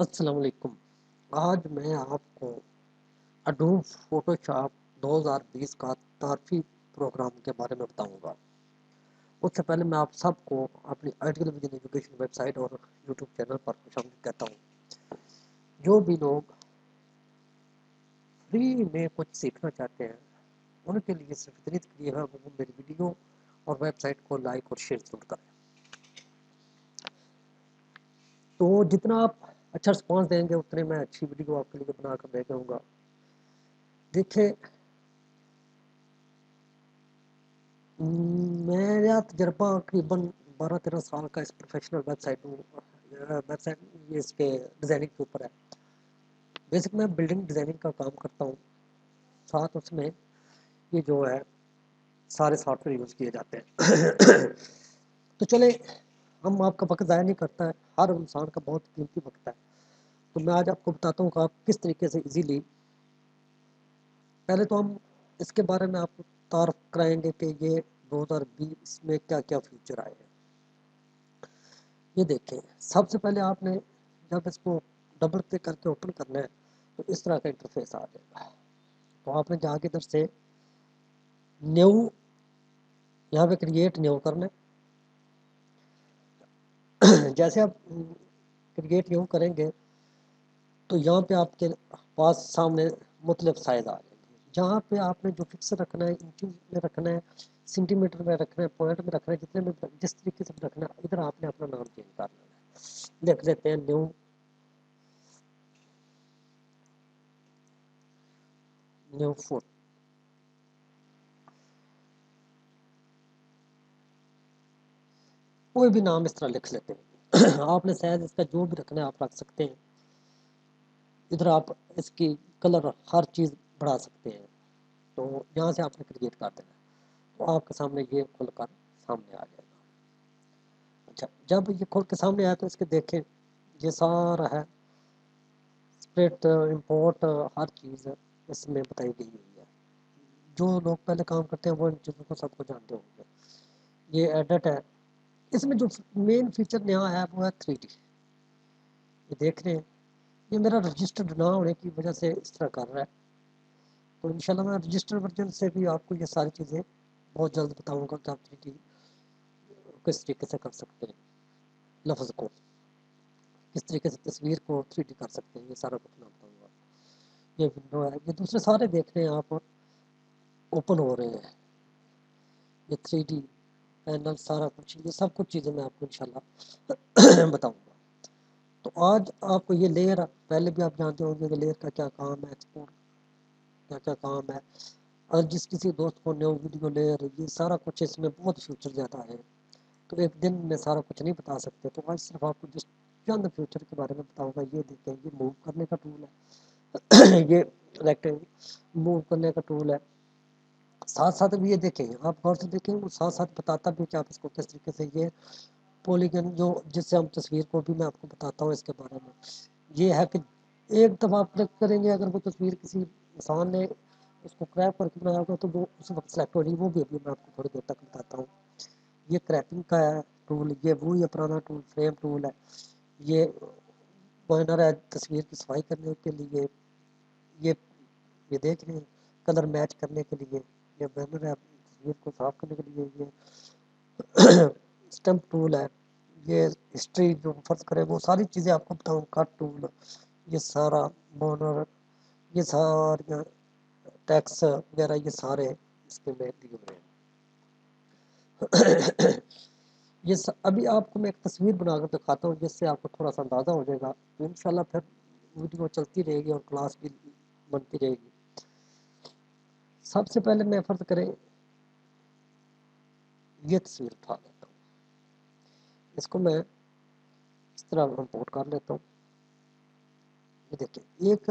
السلام علیکم۔ آج میں آپ کو اڈوب فوٹو شاپ 2020 کا تعارفی پروگرام کے بارے میں بتاؤں گا۔ اس سے پہلے میں آپ سب کو اپنی ideal vision education website اور یوٹیوب چینل پر خوش آمدید کہتا ہوں۔ جو بھی لوگ فری میں کچھ سیکھنا چاہتے ہیں ان کے لیے صرف اتنی تکلیف ہے وہ میری ویڈیو اور ویب سائٹ کو لائک اور شیئر ضرور کریں۔ تو جتنا آپ اچھا رسپانس دیں گے اتنے میں اچھی ویڈیو آپ کے لیے بنا کر دے دوں گا۔ دیکھیں، میرا تجربہ تقریباً 12-13 سال کا اس پروفیشنل ویب سائٹ یہ اس کے ڈیزائننگ کے اوپر ہے۔ بیسک میں بلڈنگ ڈیزائننگ کا کام کرتا ہوں، ساتھ اس میں یہ جو ہے سارے سافٹ ویئر یوز کیے جاتے ہیں۔ تو چلے، ہم آپ کا وقت ضائع نہیں کرتا ہے، ہر انسان کا بہت قیمتی وقت ہے، تو میں آج آپ کو بتاتا ہوں کہ آپ کس طریقے سے ایزیلی، پہلے تو ہم اس کے بارے میں آپ کو تعارف کرائیں گے کہ یہ 2020 میں کیا کیا فیچر آئے ہیں۔ یہ دیکھیں، سب سے پہلے آپ نے جب اس کو ڈبل کلک کر کے اوپن کرنا ہے تو اس طرح کا انٹرفیس آ جائے گا۔ تو آپ نے جا کے ادھر سے نیو، یہاں پہ کریٹ نیو کرنا ہے۔ جیسے آپ کریٹ نیو کریں گے تو یہاں پہ آپ کے پاس سامنے مختلف سائز آ جائیں گے، جہاں پہ آپ نے جو فکس رکھنا ہے، انچ میں رکھنا ہے، سینٹی میٹر میں رکھنا ہے، پوائنٹ میں رکھنا ہے، جتنے میں جس طریقے سے رکھنا ہے ادھر آپ نے اپنا نام چینج کرنا ہے۔ لکھ دیتے ہیں نیو فوٹ، کوئی بھی نام اس طرح لکھ لیتے ہیں۔ آپ نے سائز اس کا جو بھی رکھنا ہے آپ رکھ سکتے ہیں۔ ادھر آپ اس کی کلر ہر چیز بڑھا سکتے ہیں، تو یہاں سے آپ نے کریٹ کر دینا ہے تو آپ کے سامنے یہ کھل کر سامنے آ جائے گا۔ اچھا، جب یہ کھول کے سامنے آیا تو اس کے دیکھیں یہ سارا ہے اسپلٹ امپورٹ، ہر چیز اس میں بتائی گئی ہوئی ہے۔ جو لوگ پہلے کام کرتے ہیں وہ ان چیزوں کو سب کو جانتے ہوں گے۔ یہ ایڈٹ ہے، اس میں جو مین فیچر نیا ہے وہ ہے 3D۔ یہ دیکھ رہے ہیں، یہ میرا رجسٹرڈ نہ ہونے کی وجہ سے اس طرح کر رہا ہے، تو انشاءاللہ میں رجسٹر ورژن سے بھی آپ کو یہ ساری چیزیں بہت جلد بتاؤں گا کہ آپ 3D کس طریقے سے کر سکتے ہیں، لفظ کو کس طریقے سے تصویر کو 3D کر سکتے ہیں، یہ سارا کچھ میں بتاؤں گا۔ یہ ونڈو ہے، یہ دوسرے سارے دیکھ رہے ہیں آپ اوپن ہو رہے ہیں، یہ 3D پینل سارا کچھ، یہ سب کچھ چیزیں میں آپ کو انشاءاللہ بتاؤں گا۔ تو آج آپ کو یہ لیئر، پہلے بھی آپ جانتے ہوں گے کہ لیئر کا کیا کام ہے، ایکسپورٹ کیا کیا کام ہے، اور جس کسی دوست کو نیو ویڈیو لیئر، یہ سارا کچھ اس میں بہت فیوچر زیادہ ہے، تو ایک دن میں سارا کچھ نہیں بتا سکتے، تو آج صرف آپ کو جس چند فیوچر کے بارے میں بتاؤں گا۔ یہ دیکھیں، یہ موو کرنے کا ٹول ہے، یہ ریکٹینگل موو کرنے کا ٹول ہے، ساتھ ساتھ بھی یہ دیکھیں، آپ غور سے دیکھیں، وہ ساتھ ساتھ بتاتا بھی کہ آپ اس کو کس طریقے سے، یہ پولیگن جو جس سے ہم تصویر کو بھی میں آپ کو بتاتا ہوں اس کے بارے میں، یہ ہے کہ ایک دفعہ آپ کلک کریں گے، اگر وہ تصویر کسی انسان نے اس کو کریپ کر کے بنایا ہوگا تو وہ اس وقت سلیکٹ ہو جائے گی، وہ بھی ابھی میں آپ کو تھوڑی دیر تک بتاتا ہوں۔ یہ کریپنگ کا ہے ٹول، یہ وہی پرانا ٹول فریم ٹول ہے، یہ پوائنٹر ہے تصویر کی صفائی کرنے کے لیے، یہ دیکھ رہے ہیں کلر میچ کرنے کے لیے، یہ بینر ہے تصویر کو صاف کرنے کے لیے، یہ اسٹمپ ٹول ہے، یہ ہسٹری جو فرض کرے وہ ساری چیزیں آپ کو بتاؤں، کٹ ٹول، یہ سارا بونر، یہ سارے ٹیکس وغیرہ، یہ سارے اس کے میں دیے ہوئے ہیں۔ یہ ابھی آپ کو میں ایک تصویر بنا کر دکھاتا ہوں جس سے آپ کو تھوڑا سا اندازہ ہو جائے گا، تو انشاءاللہ پھر ویڈیو چلتی رہے گی اور کلاس بھی بنتی رہے گی۔ سب سے پہلے میں فرض کریں یہ تصویر اٹھا لیتا ہوں، اس کو میں اس طرح امپورٹ کر لیتا ہوں۔ یہ دیکھیں، ایک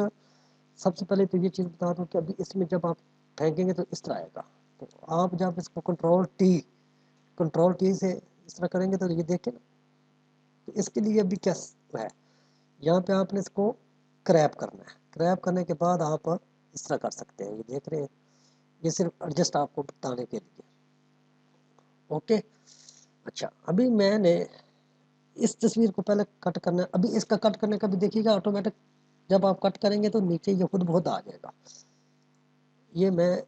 سب سے پہلے تو یہ چیز بتا دوں کہ ابھی اس میں جب آپ پھینکیں گے تو اس طرح آئے گا، تو آپ جب اس کو کنٹرول ٹی سے اس طرح کریں گے تو یہ دیکھیں، تو اس کے لیے ابھی کیا ہے، یہاں پہ آپ نے اس کو کریپ کرنا ہے، کریپ کرنے کے بعد آپ اس طرح کر سکتے ہیں، یہ دیکھ رہے ہیں، یہ صرف ایڈجسٹ آپ کو بتانے کے لیے، اوکے۔ اچھا، ابھی میں نے اس تصویر کو پہلے کٹ کرنا ہے. ابھی اس کا کٹ کرنے کا بھی دیکھیے گا آٹومیٹک جب آپ کٹ کریں گے تو نیچے یہ خود بہت آ جائے گا. یہ میں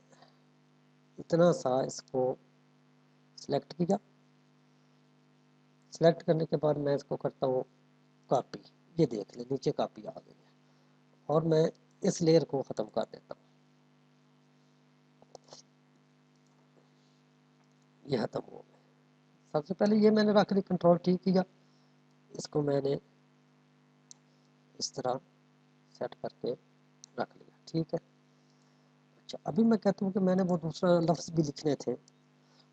اتنا سا اس کو سلیکٹ کیا. سلیکٹ کرنے کے بعد میں اس کو کرتا ہوں کاپی. یہ دیکھ لیں نیچے کاپی آ گئی ہے اور میں اس لیئر کو ختم کر دیتا ہوں. یہ ختم ہو گیا. سب سے پہلے یہ میں نے رکھ لی کنٹرول ٹھیک کیا. اس کو میں نے اس طرح سیٹ کر کے رکھ لیا. ٹھیک ہے. اچھا ابھی میں کہتا ہوں کہ میں نے وہ دوسرا لفظ بھی لکھنے تھے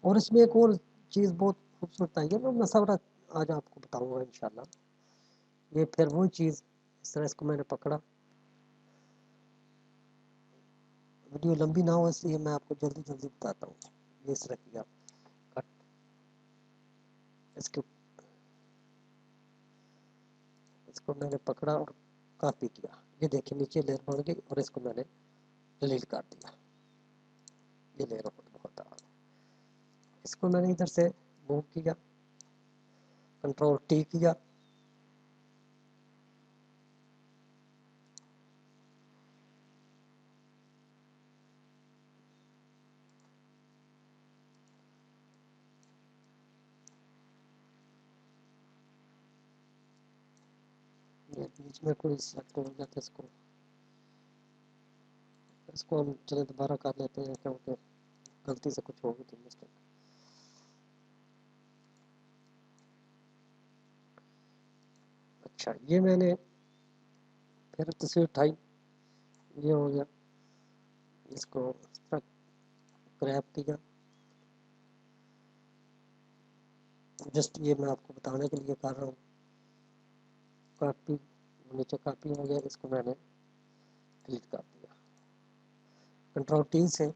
اور اس میں ایک اور چیز بہت خوبصورت آئی ہے. میں سب آج آپ کو بتاؤں گا انشاءاللہ. یہ پھر وہی چیز اس طرح اس کو میں نے پکڑا. ویڈیو لمبی نہ ہو اس لیے میں آپ کو جلدی جلدی بتاتا ہوں. یہ اس طرح کیا کٹ. اس کو میں نے پکڑا اور کاپی کیا. یہ دیکھیں نیچے لیئر بن گئی اور اس کو میں نے ڈیلیٹ کر دیا. یہ لیئر بہت آ گیا. اس کو میں نے ادھر سے موو کیا. کنٹرول ٹی کیا. یہ بیچ میں کوئی سلیکٹ ہو گیا تھا. اس کو ہم چلے دوبارہ کر لیتے ہیں کیونکہ غلطی سے کچھ ہو گئی تھی مسٹیک. اچھا یہ میں نے پھر تصویر اٹھائی. یہ ہو گیا. اس کو کریپ کیا. جسٹ یہ میں آپ کو بتانے کے لیے کر رہا ہوں. کاپی نیچے کاپی ہو گیا. اس کو میں نے ڈیلیٹ کر دیا. کنٹرول ٹی سے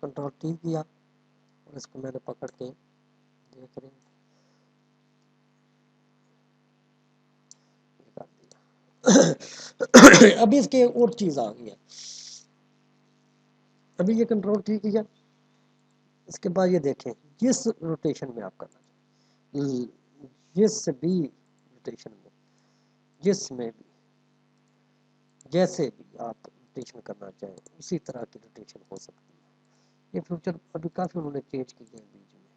کنٹرول ٹی کیا اور اس کو میں نے پکڑ کے دیکھ رہے کر دیا. ابھی اس کے اور چیز آ گئی ہے. ابھی یہ کنٹرول ٹی کیا. اس کے بعد یہ دیکھیں جس روٹیشن میں آپ کرنا چاہیں جس بھی روٹیشن میں جس میں بھی جیسے بھی آپ روٹیشن کرنا چاہیں اسی طرح کی روٹیشن ہو سکتی ہے. یہ فیوچر ابھی کافی انہوں نے چینج کی ہے بیچ میں.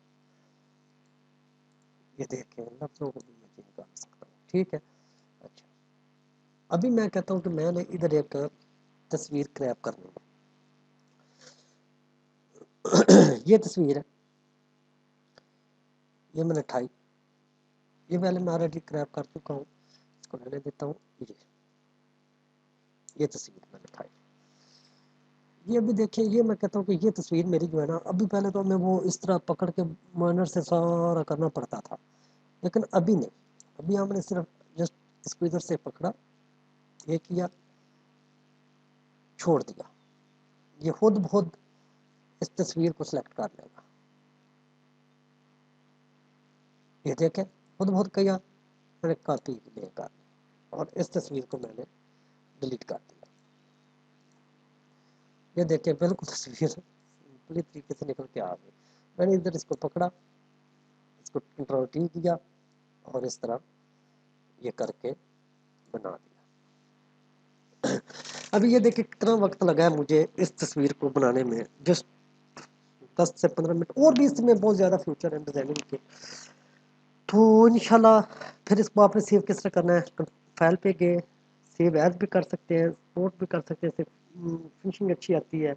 یہ دیکھیں لفظوں کو بھی میں چینج کر سکتا ہوں. ٹھیک ہے. اچھا ابھی میں کہتا ہوں کہ میں نے ادھر ایک تصویر کریپ کرنی ہے. یہ تصویر ہے. یہ میں نے اٹھائی. یہ پہلے میں آلریڈی کریپ کر چکا ہوں. اس کو میں نے دیتا ہوں یہ تصویر میں نے اٹھائی. یہ ابھی دیکھیں یہ میں کہتا ہوں کہ یہ تصویر میری جو ہے نا ابھی پہلے تو میں وہ اس طرح پکڑ کے مائنر سے سارا کرنا پڑتا تھا لیکن ابھی نہیں. ابھی ہم نے صرف جسٹ اس کو ادھر سے پکڑا. یہ کیا چھوڑ دیا. یہ خود بخود اس تصویر کو سلیکٹ کر لے گا. یہ دیکھیں خود بہت کیا میں نے کاپی لے کر اور اس تصویر کو میں نے ڈیلیٹ کر دیا. یہ دیکھیں بالکل تصویر پوری طریقے سے نکل کے آ گئی. میں نے ادھر اس کو پکڑا. اس کو کنٹرول ٹی کیا اور اس طرح یہ کر کے بنا دیا. ابھی یہ دیکھیں کتنا وقت لگا ہے مجھے اس تصویر کو بنانے میں. جسٹ 10 سے 15 منٹ. اور بھی اس میں بہت زیادہ فیوچر ہے ڈیزائننگ کے. تو انشاءاللہ پھر اس کو آپ نے سیو کس طرح کرنا ہے. فائل پہ گئے سیو ایز بھی کر سکتے ہیں سپورٹ بھی کر سکتے ہیں. فنیشنگ اچھی آتی ہے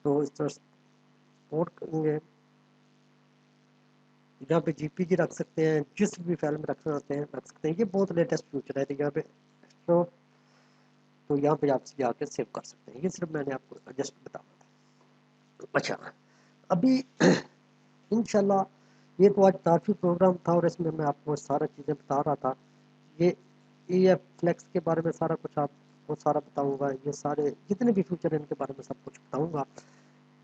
تو اس طرح سپورٹ کریں گے. یہاں پہ جی پی جی رکھ سکتے ہیں. جس بھی فائل میں رکھنا ہوتے ہیں رکھ سکتے ہیں. یہ بہت لیٹسٹ فیوچر ہے. یہاں پہ تو یہاں پہ آپ جا کے سیو کر سکتے ہیں. یہ صرف میں نے آپ کو جسٹ بتانا تھا. اچھا ابھی انشاءاللہ یہ تو آج تعارفی پروگرام تھا اور اس میں میں آپ کو سارا چیزیں بتا رہا تھا. یہ ای ایف فلیکس کے بارے میں سارا کچھ آپ کو سارا بتاؤں گا. یہ سارے جتنے بھی فیچر ہیں ان کے بارے میں سب کچھ بتاؤں گا.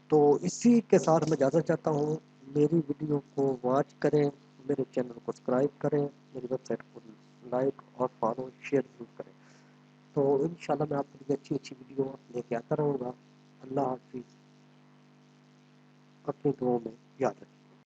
تو اسی کے ساتھ میں اجازت چاہتا ہوں. میری ویڈیو کو واچ کریں. میرے چینل کو سبسکرائب کریں. میری ویب سائٹ کو لائک اور فالو شیئر ضرور کریں. تو انشاءاللہ میں آپ کے لیے اچھی اچھی ویڈیو لے کے آتا رہوں گا. اللہ حافظ. اپنی دعاؤں میں یاد رکھیں.